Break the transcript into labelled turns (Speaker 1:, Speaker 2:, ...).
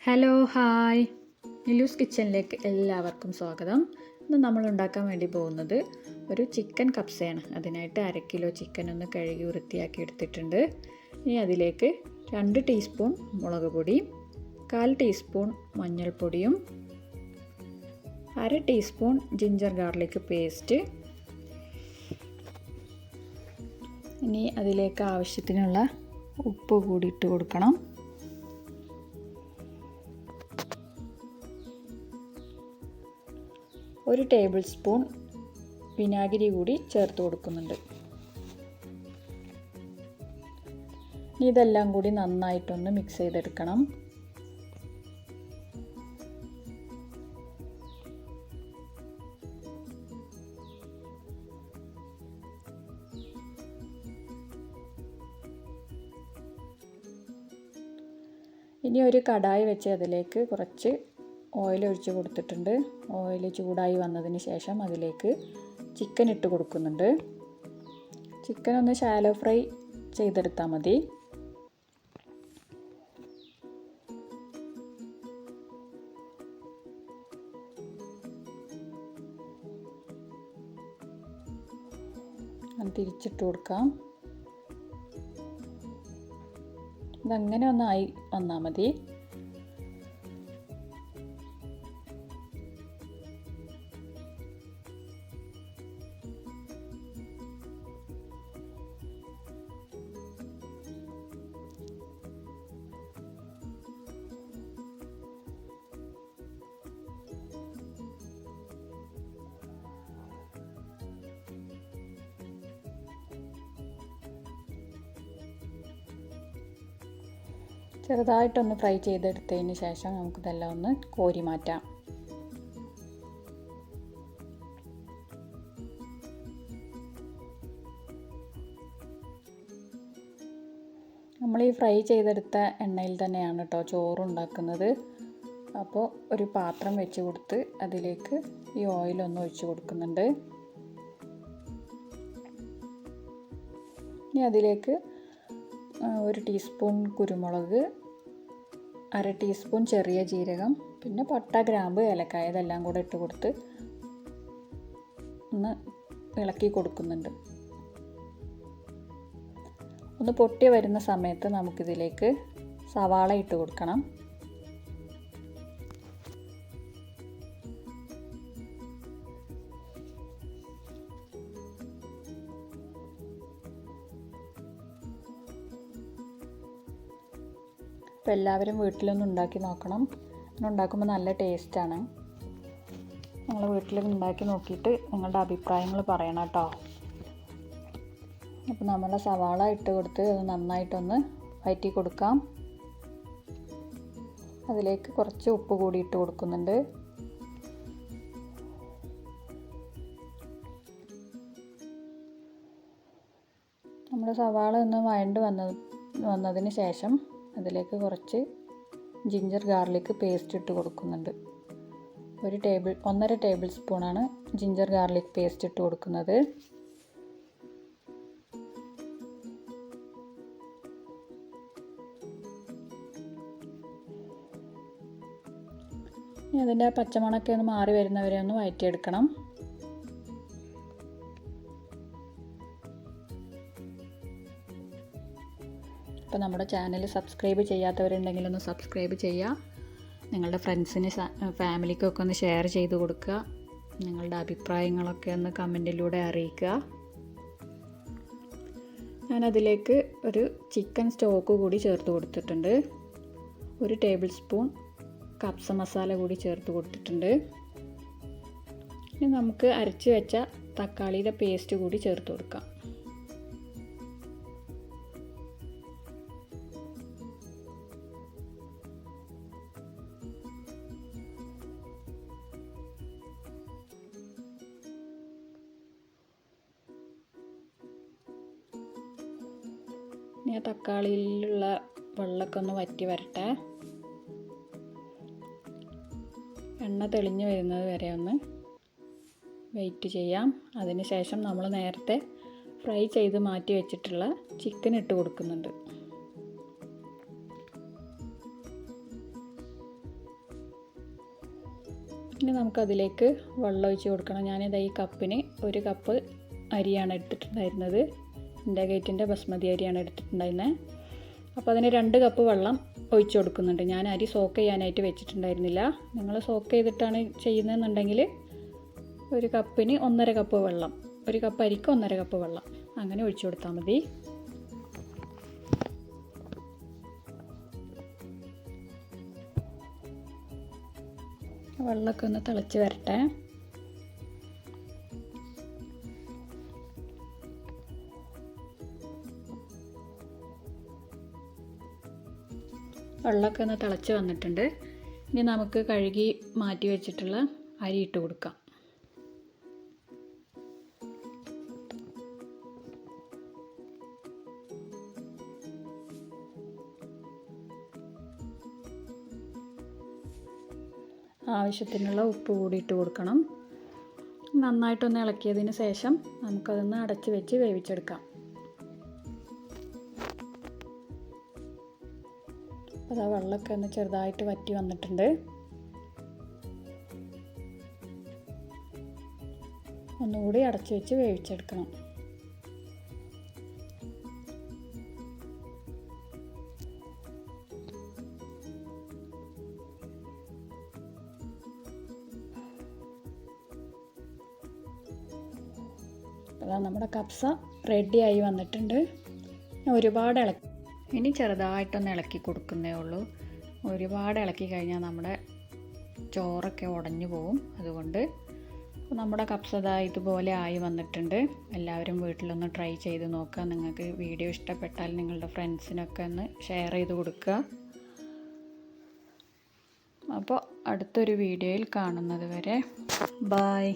Speaker 1: Hello hi നിലൂസ് കിച്ചണിലേക്ക് എല്ലാവർക്കും സ്വാഗതം. ഇന്ന് നമ്മൾ ഉണ്ടാക്കാൻ വേണ്ടി പോകുന്നത് ഒരു ചിക്കൻ കപ്സയാണ്. അതിനായിട്ട് 1/2 കിലോ ചിക്കൻ ഒന്ന് കഴുകി വൃത്തിയാക്കി എടുത്തിട്ടുണ്ട്. ഇനി അതിലേക്ക് 2 ടീസ്പൂൺ മുളക് പൊടി, 1/4 ടീസ്പൂൺ മഞ്ഞൾപ്പൊടിയും 1/2 ടീസ്പൂൺ ജിഞ്ചർ ഗാർലിക് പേസ്റ്റ്, ഇനി അതിലേക്ക് ആവശ്യത്തിനുള്ള ഉപ്പ് കൂടി ഇട്ട് കൊടുക്കണം. ഒരു ടേബിൾ സ്പൂൺ വിനാഗിരി കൂടി ചേർത്ത് കൊടുക്കുന്നുണ്ട്. ഇതെല്ലാം കൂടി നന്നായിട്ടൊന്ന് മിക്സ് ചെയ്തെടുക്കണം. ഇനി ഒരു കടായി വെച്ച് അതിലേക്ക് കുറച്ച് ഓയിൽ ഒഴിച്ച് കൊടുത്തിട്ടുണ്ട്. ഓയിൽ ചൂടായി വന്നതിന് ശേഷം അതിലേക്ക് ചിക്കൻ ഇട്ട് കൊടുക്കുന്നുണ്ട്. ചിക്കൻ ഒന്ന് ഷാലോ ഫ്രൈ ചെയ്തെടുത്താൽ മതി. തിരിച്ചിട്ട് കൊടുക്കാം. ഇതങ്ങനെ ഒന്നായി വന്നാൽ മതി. ചെറുതായിട്ടൊന്ന് ഫ്രൈ ചെയ്തെടുത്തതിന് ശേഷം നമുക്കിതെല്ലാം ഒന്ന് കോരി മാറ്റാം. നമ്മൾ ഈ ഫ്രൈ ചെയ്തെടുത്ത എണ്ണയിൽ തന്നെയാണ് കേട്ടോ ചോറുണ്ടാക്കുന്നത്. അപ്പോൾ ഒരു പാത്രം വെച്ച് കൊടുത്ത് അതിലേക്ക് ഈ ഓയിലൊന്ന് ഒഴിച്ച് കൊടുക്കുന്നുണ്ട്. ഇനി അതിലേക്ക് 1 ടീസ്പൂൺ കുരുമുളക്, 1/2 ടീസ്പൂൺ ചെറിയ ജീരകം, പിന്നെ പട്ട, ഗ്രാമ്പ്, ഏലക്കായ ഇതെല്ലാം കൂടെ ഇട്ട് കൊടുത്ത് ഒന്ന് ഇളക്കി കൊടുക്കുന്നുണ്ട്. ഒന്ന് പൊട്ടി വരുന്ന സമയത്ത് നമുക്കിതിലേക്ക് സവാള ഇട്ട് കൊടുക്കണം. അപ്പോൾ എല്ലാവരും വീട്ടിലൊന്ന് ഉണ്ടാക്കി നോക്കണം. ഉണ്ടാക്കുമ്പോൾ നല്ല ടേസ്റ്റാണ്. നിങ്ങൾ വീട്ടിലൊന്ന് ഉണ്ടാക്കി നോക്കിയിട്ട് നിങ്ങളുടെ അഭിപ്രായങ്ങൾ പറയണം കേട്ടോ. അപ്പോൾ നമ്മൾ സവാള ഇട്ട് കൊടുത്ത് അത് നന്നായിട്ടൊന്ന് വഴറ്റി കൊടുക്കാം. അതിലേക്ക് കുറച്ച് ഉപ്പ് കൂടി ഇട്ട് കൊടുക്കുന്നുണ്ട്. നമ്മുടെ സവാള ഒന്ന് വഴണ്ട് വന്നതിന് ശേഷം അതിലേക്ക് കുറച്ച് ജിഞ്ചർ ഗാർലിക് പേസ്റ്റ് ഇട്ട് കൊടുക്കുന്നുണ്ട്. 1.5 ടേബിൾ സ്പൂണാണ് ജിഞ്ചർ ഗാർലിക് പേസ്റ്റ് ഇട്ട് കൊടുക്കുന്നത്. അതിൻ്റെ പച്ചമണമൊക്കെ ഒന്ന് മാറി വരുന്നവരെ ഒന്ന് വഴറ്റിയെടുക്കണം. അപ്പോൾ നമ്മുടെ ചാനൽ സബ്സ്ക്രൈബ് ചെയ്യാത്തവരുണ്ടെങ്കിൽ ഒന്ന് സബ്സ്ക്രൈബ് ചെയ്യുക. നിങ്ങളുടെ ഫ്രണ്ട്സിന് ഫാമിലിക്കൊക്കെ ഒന്ന് ഷെയർ ചെയ്ത് കൊടുക്കുക. നിങ്ങളുടെ അഭിപ്രായങ്ങളൊക്കെ ഒന്ന് കമൻറ്റിലൂടെ അറിയിക്കുക. ഞാനതിലേക്ക് ഒരു ചിക്കൻ സ്റ്റോക്ക് കൂടി ചേർത്ത് കൊടുത്തിട്ടുണ്ട്. 1 ടേബിൾ സ്പൂൺ കപ്സ മസാല കൂടി ചേർത്ത് കൊടുത്തിട്ടുണ്ട്. ഇനി നമുക്ക് അരച്ച് വെച്ച തക്കാളിയുടെ പേസ്റ്റ് കൂടി ചേർത്ത് കൊടുക്കാം. ഇനി തക്കാളിയിലുള്ള വെള്ളമൊക്കെ ഒന്ന് വറ്റി വരട്ടെ. എണ്ണ തെളിഞ്ഞ് വരുന്നത് വരെ ഒന്ന് വെയിറ്റ് ചെയ്യാം. അതിന് ശേഷം നമ്മൾ നേരത്തെ ഫ്രൈ ചെയ്ത് മാറ്റി വെച്ചിട്ടുള്ള ചിക്കൻ ഇട്ട് കൊടുക്കുന്നുണ്ട്. ഇനി നമുക്കതിലേക്ക് വെള്ളം ഒഴിച്ച് കൊടുക്കണം. ഞാനിത് ഈ കപ്പിന് 1 കപ്പ് അരിയാണ് എടുത്തിട്ടുണ്ടായിരുന്നത്. ഇന്ത്യ ഗേറ്റിൻ്റെ ബസ്മതി അരിയാണ് എടുത്തിട്ടുണ്ടായിരുന്നത്. അപ്പോൾ അതിന് 2 കപ്പ് വെള്ളം ഒഴിച്ച് കൊടുക്കുന്നുണ്ട്. ഞാൻ അരി സോക്ക് ചെയ്യാനായിട്ട് വെച്ചിട്ടുണ്ടായിരുന്നില്ല. നിങ്ങൾ സോക്ക് ചെയ്തിട്ടാണ് ചെയ്യുന്നതെന്നുണ്ടെങ്കിൽ 1 കപ്പിന് 1.5 കപ്പ് വെള്ളം, 1 കപ്പ് അരിക്ക് 1.5 കപ്പ് വെള്ളം അങ്ങനെ ഒഴിച്ച് കൊടുത്താൽ മതി. വെള്ളമൊക്കെ ഒന്ന് തിളച്ച് വരട്ടെ. വെള്ളമൊക്കെ ഒന്ന് തിളച്ച് വന്നിട്ടുണ്ട്. ഇനി നമുക്ക് കഴുകി മാറ്റി വെച്ചിട്ടുള്ള അരി ഇട്ട് കൊടുക്കാം. ആവശ്യത്തിനുള്ള ഉപ്പ് കൂടി ഇട്ട് കൊടുക്കണം. നന്നായിട്ടൊന്ന് ഇളക്കിയതിന് ശേഷം നമുക്കതൊന്ന് അടച്ച് വെച്ച് വേവിച്ചെടുക്കാം. അതാ വെള്ളമൊക്കെ ഒന്ന് ചെറുതായിട്ട് വറ്റി വന്നിട്ടുണ്ട്. ഒന്നുകൂടി അടച്ച് വെച്ച് വേവിച്ചെടുക്കണം. അതാ നമ്മുടെ കപ്സ റെഡിയായി വന്നിട്ടുണ്ട്. ഒരുപാട് ഇനി ചെറുതായിട്ടൊന്ന് ഇളക്കി കൊടുക്കുന്നേ ഉള്ളൂ. ഒരുപാട് ഇളക്കി കഴിഞ്ഞാൽ നമ്മുടെ ചോറൊക്കെ ഉടഞ്ഞു പോവും. അതുകൊണ്ട് നമ്മുടെ കപ്സ ഇതുപോലെ ആയി വന്നിട്ടുണ്ട്. എല്ലാവരും വീട്ടിലൊന്ന് ട്രൈ ചെയ്ത് നോക്കുക. നിങ്ങൾക്ക് വീഡിയോ ഇഷ്ടപ്പെട്ടാൽ നിങ്ങളുടെ ഫ്രണ്ട്സിനൊക്കെ ഒന്ന് ഷെയർ ചെയ്ത് കൊടുക്കുക. അപ്പോൾ അടുത്തൊരു വീഡിയോയിൽ കാണുന്നത് വരെ ബായ്.